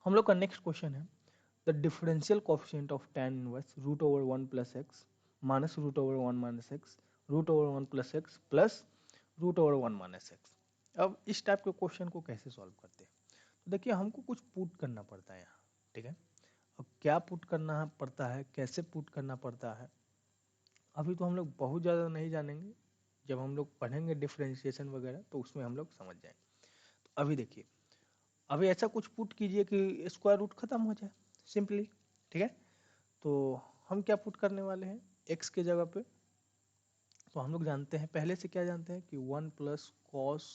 हम लोग का नेक्स्ट क्वेश्चन है the differential coefficient of tan inverse root over 1 plus x minus root over 1 minus x root over 1 plus root over 1 minus x. अब इस type के question को कैसे सॉल्व करते हैं? तो देखिए हमको कुछ पुट करना पड़ता है यहाँ, ठीक है। अब क्या पुट करना पड़ता है, कैसे पुट करना पड़ता है, अभी तो हम लोग बहुत ज़्यादा नहीं जानेंगे। जब हम लोग पढ़ेंगे डिफरेंशिएशन वगैरह तो उसमें हम लोग समझ जाएंगे। तो अभी देखिए, अभी ऐसा कुछ पुट कीजिए कि स्क्वायर रूट खत्म हो जाए सिंपली, ठीक है। तो हम क्या पुट करने वाले हैं x के जगह पे, तो हम लोग जानते हैं, पहले से क्या जानते हैं कि 1 प्लस कॉस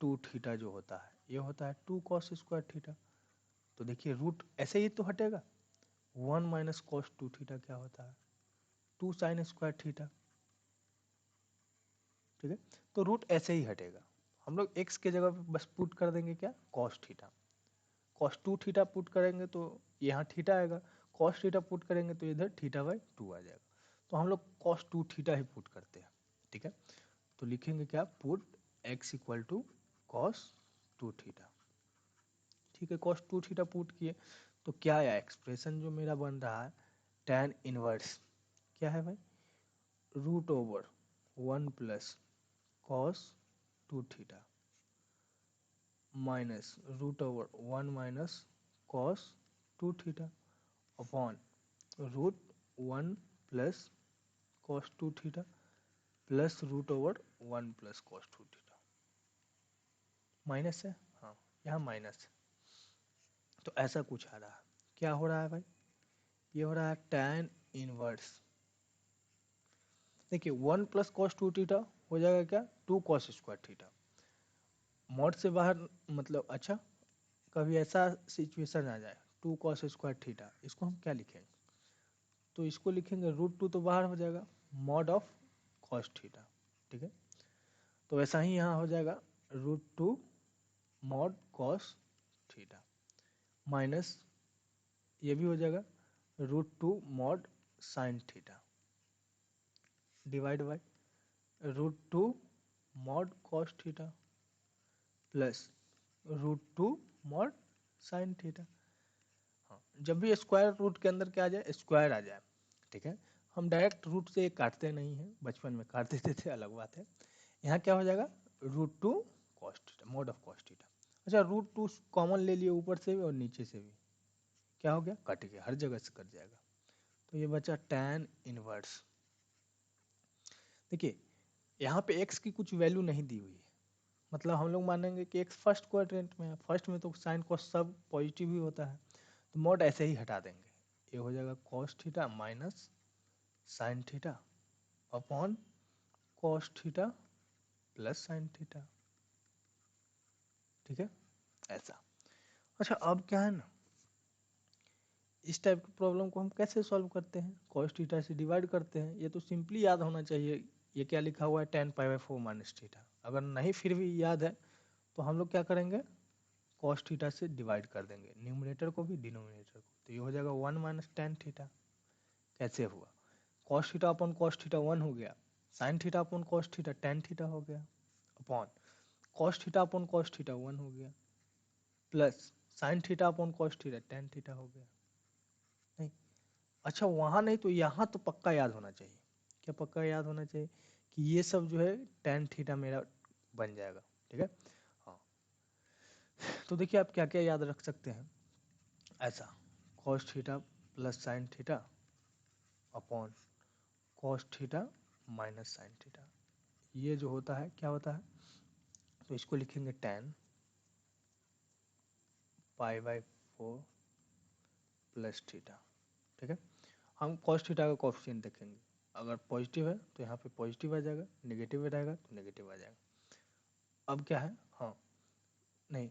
2 थीटा जो होता है ये होता है 2 कॉस स्क्वायर थीटा। तो देखिए रूट ऐसे ही तो हटेगा, 1 माइनस कॉस 2 थीटा क्या होता है 2 साइन स्क्वायर थीटा, ठीक है। तो रूट ऐसे ही हटेगा, हम लोग x के जगह पे बस पुट कर देंगे क्या cos theta, cos 2 theta put करेंगे तो यहाँ थीटा आएगा, कॉस थीटा पुट करेंगे तो इधर थीटा बाई 2 आ जाएगा। तो हम लोग कॉस 2 थीटा ही पुट करते हैं, ठीक है। तो लिखेंगे क्या put x equal to cos 2 theta, ठीक है। कॉस 2 थीटा पुट किए तो क्या आया एक्सप्रेशन जो मेरा बन रहा है tan इनवर्स क्या है भाई root over 1 plus cos 2 theta minus root over 1 minus cos 2 theta upon root 1 plus cos 2 theta plus root over 1 plus cos 2 theta. Minus है, हाँ यहाँ माइनस है। तो ऐसा कुछ आ रहा है, क्या हो रहा है भाई, ये हो रहा है tan इनवर्स, देखिए 1 प्लस कॉस 2 थीटा हो जाएगा क्या 2 कॉस स्क्वायर थीटा, मॉड से बाहर मतलब अच्छा कभी ऐसा सिचुएशन आ जाए 2 कॉस स्क्वायर थीटा, इसको हम क्या लिखेंगे, तो इसको लिखेंगे रूट 2 तो बाहर हो जाएगा मॉड ऑफ कॉस थीटा, ठीक है। तो वैसा ही यहाँ हो जाएगा root 2 mod cos theta minus ये भी हो जाएगा root 2 mod sine theta divide by root 2 mod cos theta plus root 2 mod sine theta. हाँ जब भी स्क्वायर रूट के अंदर क्या आ जाए स्क्वायर आ जाए, ठीक है। हम डायरेक्ट रूट से काटते नहीं हैं, बचपन में काट देते थे अलग बात है। यहाँ क्या हो जाएगा root 2 cos theta mod of cos theta. अच्छा रूट 2 कॉमन ले लिए ऊपर से भी और नीचे से भी, क्या हो गया कट गया, हर जगह से कट जाएगा। तो ये बचा tan इनवर्स, देखिए यहाँ पे x की कुछ वैल्यू नहीं दी हुई है, मतलब हम लोग मानेंगे कि x फर्स्ट क्वाड्रेंट में है, फर्स्ट में तो साइन कॉस सब पॉजिटिव ही होता है, तो मॉड ऐसे ही हटा देंगे, ये हो जाएगा cos theta minus sine theta upon cos theta plus sine theta, ठीक है ऐसा। अच्छा अब क्या है ना, इस टाइप की प्रॉब्लम को हम कैसे सॉल्व करते हैं, कॉस थीटा से डिवाइड करते हैं, ये तो सिंपली याद होना चाहिए। ये क्या लिखा हुआ है tan pi by 4 minus theta, अगर नहीं फिर भी याद है तो हम लोग क्या करेंगे कॉस थीटा से डिवाइड कर देंगे न्यूमरेटर को भी डिनोमिनेटर को, तो ये हो जाएगा 1 माइनस टेन थीटा। कैसे हुआ cos theta upon cos theta 1 हो गया, sine theta upon cos theta tan theta हो गया upon cos theta upon cos theta 1 हो गया plus sine theta upon cos theta tan theta हो गया। नहीं अच्छा वहाँ नहीं तो यहाँ तो पक्का याद होना चाहिए, क्या पक्का याद होना चाहिए कि ये सब जो है टेन थीटा मेरा बन जाएगा, ठीक है। हाँ तो देखिए आप क्या क्या याद रख सकते हैं ऐसा, cos theta plus sine theta upon cos theta minus sine theta, ये जो होता है क्या होता है, तो इसको लिखेंगे tan pi by 4 plus theta, ठीक है। हम कॉस थीटा का कोफिशिएंट देखेंगे, अगर पॉजिटिव है तो यहाँ पे पॉजिटिव आ जाएगा, नेगेटिव रहेगा तो नेगेटिव आ जाएगा। अब क्या है, हाँ नहीं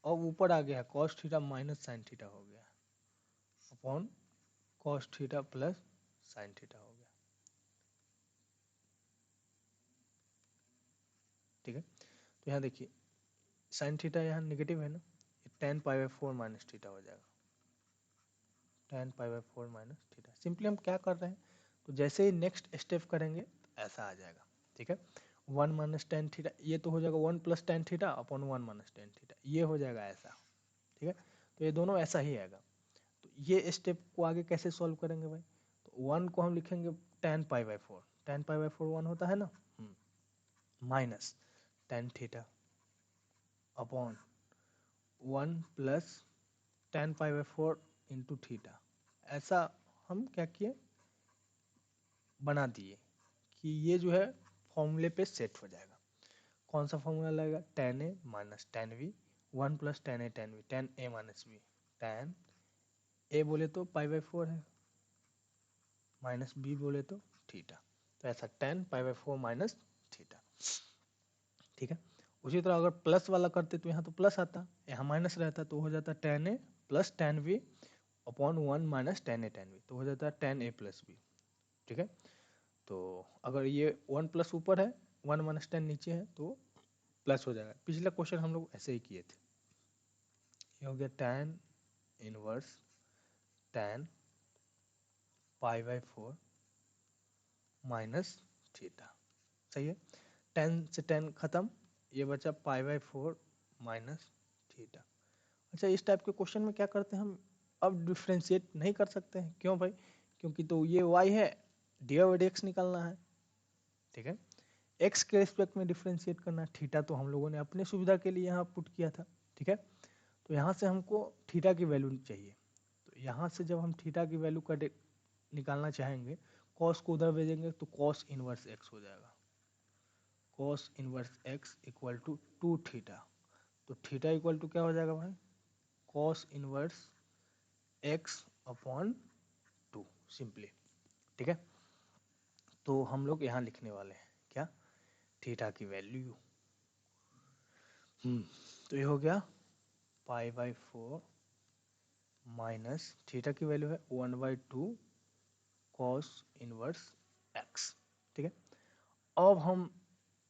अब ऊपर आ गया है cos theta minus sine theta हो गया upon cos theta plus sine theta हो गया, ठीक है। तो यहाँ देखिए साइन थीटा यहाँ नेगेटिव है ना, ये tan pi by 4 minus theta हो जाएगा, tan pi by 4 minus theta. Simply हम क्या कर रहे हैं, तो जैसे ही नेक्स्ट स्टेप करेंगे तो ऐसा आ जाएगा, ठीक है। वन माइनस टेन थीटा, ये तो हो जाएगा one plus tan theta upon one minus tan theta, ये हो जाएगा ऐसा, ठीक है। तो ये दोनों ऐसा ही आएगा। तो ये स्टेप को आगे कैसे सॉल्व करेंगे भाई, तो वन को हम लिखेंगे ten pi by four, ten pi by four one होता है ना, minus tan theta upon one plus ten pi by four into theta. ऐसा हम क्या किए, बना दिए कि ये जो है फॉर्मूले पे सेट हो जाएगा। कौन सा फॉर्मूला लगेगा, tan a minus tan b, one plus tan A tan b, tan a minus b, tan a बोले तो पाई बाई फोर है, माइनस बी बोले तो थीटा। तो ऐसा tan pi by four minus theta, ठीक है। उसी तरह अगर प्लस वाला करते तो यहाँ तो प्लस आता, यहाँ माइनस रहता, तो हो जाता tan A plus tan B upon one minus tan A tan B, तो हो जाता है टेन ए प्लस बी, ठीक है। तो अगर ये वन प्लस ऊपर है, वन माइनस टेन नीचे है, तो प्लस हो जाएगा। पिछला क्वेश्चन हम लोग ऐसे ही किए थे। ये हो गया tan inverse tan pi by four minus theta, सही है। टेन से टेन खत्म, ये बचा पाई बाई फोर माइनस थीटा। अच्छा, इस टाइप के क्वेश्चन में क्या करते हैं हम, अब डिफ्रेंशिएट नहीं कर सकते हैं, क्यों भाई, क्योंकि तो ये y है, डी बाई डी एक्स निकालना है, ठीक है। x के रिस्पेक्ट में डिफ्रेंशिएट करना है, थीटा तो हम लोगों ने अपने सुविधा के लिए यहाँ पुट किया था, ठीक है। तो यहाँ से हमको थीटा की वैल्यू चाहिए, तो यहाँ से जब हम थीटा की वैल्यू का निकालना चाहेंगे, कॉस को उधर भेजेंगे तो कॉस इनवर्स एक्स हो जाएगा, cos inverse x equal to two theta. तो थीटा इक्वल टू क्या हो जाएगा भाई, cos inverse x upon two, simply, ठीक है। तो हम लोग यहाँ लिखने वाले हैं क्या, थीटा की वैल्यू, तो ये हो गया पाई बाई फोर माइनस थीटा की वैल्यू है one by two cos inverse x, ठीक है। अब हम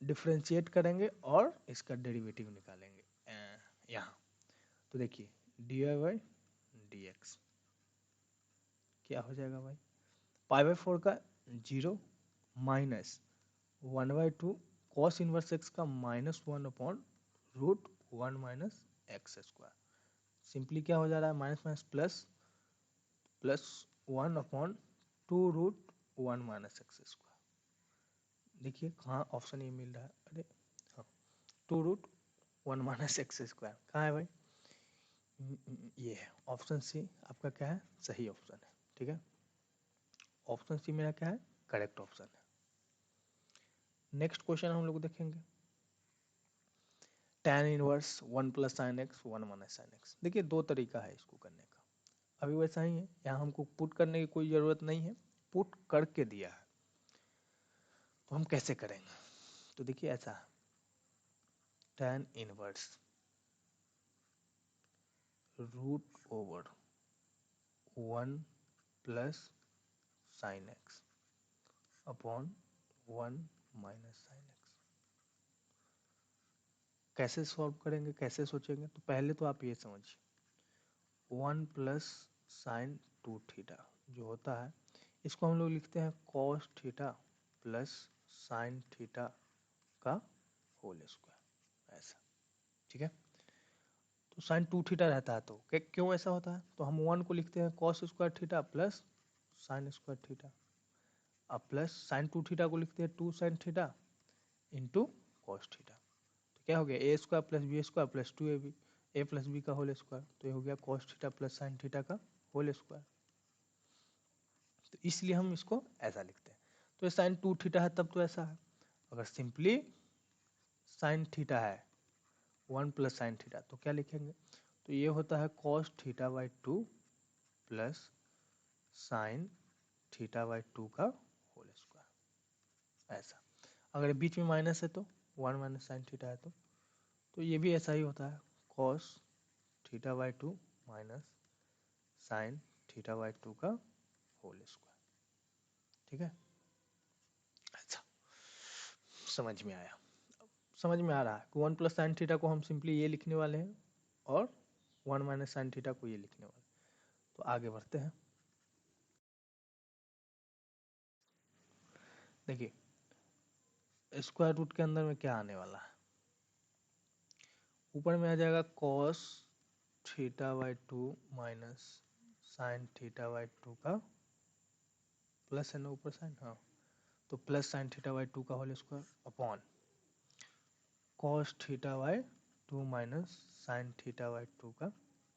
डिफ्रेंशिएट करेंगे और इसका डेरिवेटिव निकालेंगे यहाँ। तो देखिए d y by d x क्या हो जाएगा भाई, पाई बाई फोर का zero minus one by two cos inverse x का minus one upon root one minus x square. Simply क्या हो जा रहा है, minus minus plus, plus one upon two root one minus x square. देखिए कहाँ option ये मिल रहा है, अरे हाँ, two root one minus x square कहाँ है भाई, ये है ऑप्शन सी आपका क्या है, सही ऑप्शन है, ठीक है। ऑप्शन सी मेरा क्या है, करेक्ट ऑप्शन है। नेक्स्ट क्वेश्चन हम लोग देखेंगे, tan inverse one plus sine x one minus sine x. देखिए दो तरीका है इसको करने का, अभी वैसा ही है, यहाँ हमको पुट करने की कोई ज़रूरत नहीं है, पुट करके दिया है, तो हम कैसे करेंगे, तो देखिए ऐसा है, tan inverse root over one plus sine x upon one minus sine x. कैसे सॉल्व करेंगे, कैसे सोचेंगे, तो पहले तो आप ये समझिए one plus sine two theta जो होता है, इसको हम लोग लिखते हैं cos theta plus sine theta का होल स्क्वायर, ऐसा, ठीक है। तो साइन टू थीटा रहता है, तो क्यों ऐसा होता है, तो हम वन को लिखते हैं cos square theta plus sine square theta, अब प्लस साइन टू थीटा को लिखते हैं two sine theta into cos theta. तो क्या हो गया, a square plus b square plus two a b, a plus b का होल स्क्वायर, तो ये हो गया cos theta plus sine theta का होल स्क्वायर। तो इसलिए हम इसको ऐसा लिखते हैं। तो ये साइन टू थीटा है तब तो ऐसा है, अगर सिंपली साइन थीटा है वन प्लस साइन थीटा तो क्या लिखेंगे, तो ये होता है cos theta by two plus sine theta by two का होल स्क्वायर, ऐसा। अगर बीच में माइनस है तो वन माइनस साइन थीटा है तो ये भी ऐसा ही होता है, cos theta by two minus sine theta by two का होल स्क्वायर, ठीक है। अच्छा, समझ में आया, समझ में आ रहा है कि वन प्लस साइन थीटा को हम सिंपली ये लिखने वाले हैं और वन माइनस साइन थीटा को ये लिखने वाले। तो आगे बढ़ते हैं, देखिए स्क्वायर रूट के अंदर में क्या आने वाला है, ऊपर में आ जाएगा cos theta by 2 minus sine theta by 2 का प्लस है ना ऊपर साइन, हाँ, तो प्लस साइन थीटा बाई 2 का whole square upon cos theta by 2 minus sine theta by 2 का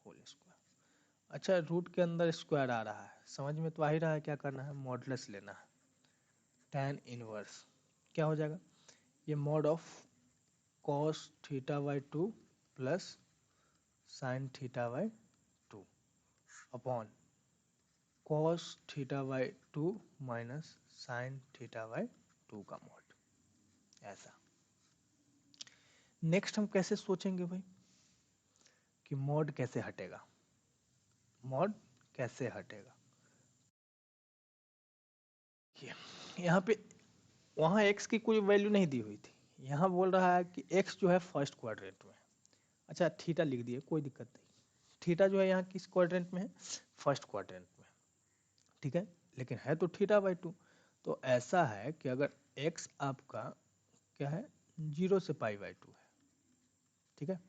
होल स्क्वायर। अच्छा, रूट के अंदर स्क्वायर आ रहा है, समझ में तो आ ही रहा है क्या करना है, मॉडुलस लेना है। tan इनवर्स क्या हो जाएगा, ये mod of cos theta by 2 plus sine theta by 2 upon cos theta by 2 minus sine theta by 2 का मॉड, ऐसा। नेक्स्ट हम कैसे सोचेंगे भाई कि मॉड कैसे हटेगा, मॉड कैसे हटेगा। यहाँ पे वहाँ x की कोई वैल्यू नहीं दी हुई थी, यहाँ बोल रहा है कि x जो है फर्स्ट क्वाड्रेंट में। अच्छा, थीटा लिख दिए, कोई दिक्कत नहीं, थीटा जो है यहाँ किस क्वाड्रेंट में है, फर्स्ट क्वाड्रेंट में, ठीक है, लेकिन है तो थीटा बाई 2। तो ऐसा है कि अगर x आपका क्या है, 0 से पाई बाई 2 है, ठीक है,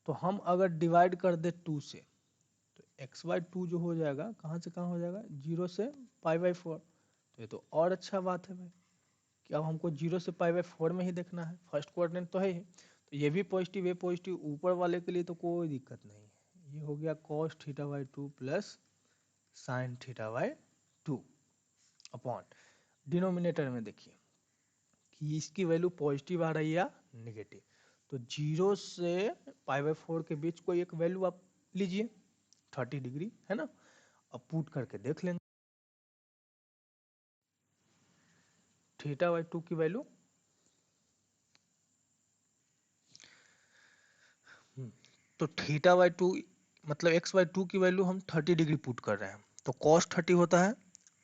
तो हम अगर डिवाइड कर दे 2 से, तो एक्स बाई 2 जो हो जाएगा, कहाँ से कहाँ हो जाएगा, 0 से पाई बाई 4। तो ये तो और अच्छा बात है भाई कि अब हमको 0 से पाई बाई 4 में ही देखना है, फर्स्ट क्वाड्रेंट तो है ही, तो ये भी पॉजिटिव, ये पॉजिटिव, ऊपर वाले के लिए तो कोई दिक्कत नहीं है। ये हो गया cos theta by 2 plus sine theta by 2 upon denominator में देखिए कि इसकी वैल्यू पॉजिटिव आ रही है या निगेटिव, तो 0 से पाई बाई 4 के बीच कोई एक वैल्यू आप लीजिए, 30 डिग्री है ना, अब पुट करके देख लेंगे थीटा बाई 2 की वैल्यू, तो थीटा बाई 2 मतलब एक्स बाई 2 की वैल्यू हम 30 डिग्री पुट कर रहे हैं, तो कॉस 30 होता है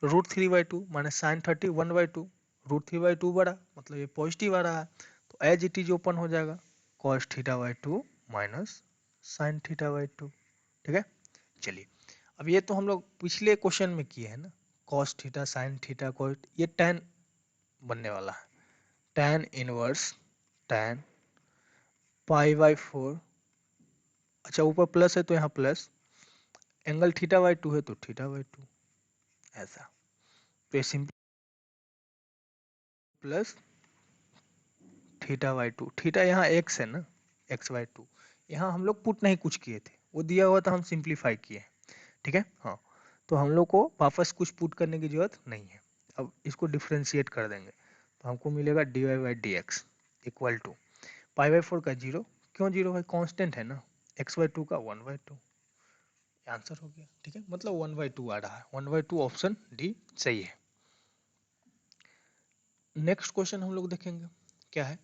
रूट 3 बाई 2 माने साइन 30 1 बाई 2, रूट 3 बाई 2 बड़ा मतलब ये पॉजिटिव आ रहा है, तो एज इट इज ओपन हो जाएगा cos theta by 2 minus sine theta by 2, ठीक है। चलिए, अब ये तो हम लोग पिछले क्वेश्चन में किए हैं ना, cos theta sine theta cos, ये tan बनने वाला है, tan inverse tan pi by 4, अच्छा ऊपर प्लस है तो यहाँ प्लस, एंगल थीटा बाई 2 है तो थीटा बाई 2, ऐसा। तो ये simple plus theta by 2, theta यहाँ x है ना, x बाई 2, यहाँ हम लोग पुट नहीं कुछ किए थे, वो दिया हुआ था हम सिंप्लीफाई किए, ठीक है, हाँ, तो हम लोग को वापस कुछ पुट करने की जरूरत नहीं है। अब इसको डिफ्रेंशिएट कर देंगे तो हमको मिलेगा d y by d x equal to pi by 4 का 0, क्यों 0 है, कांस्टेंट है ना, x बाई 2 का 1 बाई 2, आंसर हो गया, ठीक है, मतलब 1 बाई 2 आ रहा है, 1 बाई 2 ऑप्शन डी सही है। नेक्स्ट क्वेश्चन हम लोग देखेंगे क्या है,